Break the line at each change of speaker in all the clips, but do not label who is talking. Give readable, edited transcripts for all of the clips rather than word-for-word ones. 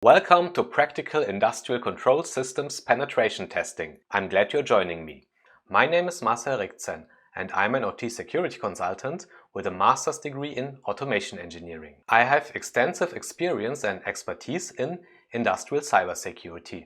Welcome to Practical Industrial Control Systems Penetration Testing. I'm glad you're joining me. My name is Marcel Richtsen and I'm an OT security consultant with a master's degree in automation engineering. I have extensive experience and expertise in industrial cybersecurity.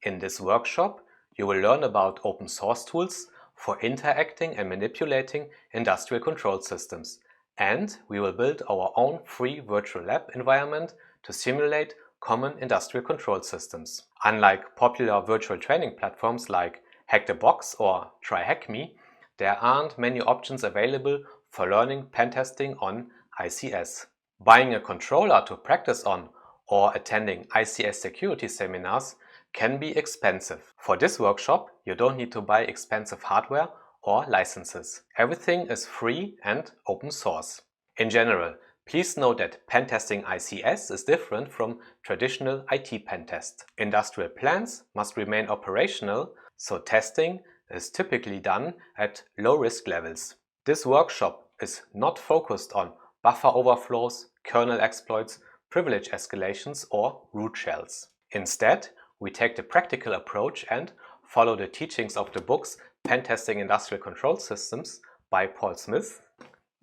In this workshop, you will learn about open source tools for interacting and manipulating industrial control systems. And we will build our own free virtual lab environment to simulate common industrial control systems. Unlike popular virtual training platforms like Hack the Box or Try Hack Me, there aren't many options available for learning pen testing on ICS. Buying a controller to practice on or attending ICS security seminars can be expensive. For this workshop, you don't need to buy expensive hardware or licenses. Everything is free and open source. In general, please note that pen testing ICS is different from traditional IT pen test. Industrial plants must remain operational, so testing is typically done at low risk levels. This workshop is not focused on buffer overflows, kernel exploits, privilege escalations, or root shells. Instead, we take the practical approach and follow the teachings of the books Pen Testing Industrial Control Systems by Paul Smith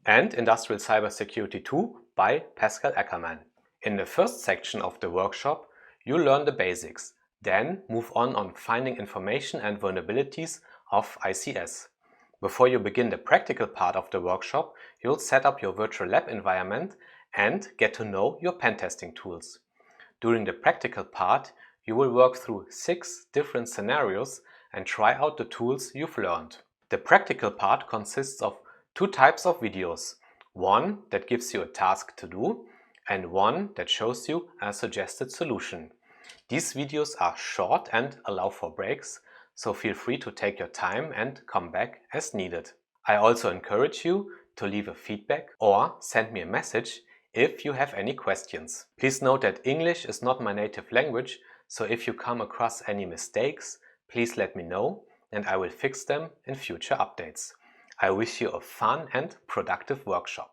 and Industrial Cybersecurity 2 by Pascal Ackermann. In the first section of the workshop, you learn the basics, then move on finding information and vulnerabilities of ICS. Before you begin the practical part of the workshop, you'll set up your virtual lab environment and get to know your pen testing tools. During the practical part, you will work through 6 different scenarios and try out the tools you've learned. The practical part consists of 2 types of videos. One that gives you a task to do and one that shows you a suggested solution. These videos are short and allow for breaks, so feel free to take your time and come back as needed. I also encourage you to leave a feedback or send me a message if you have any questions. Please note that English is not my native language, so if you come across any mistakes, please let me know and I will fix them in future updates. I wish you a fun and productive workshop.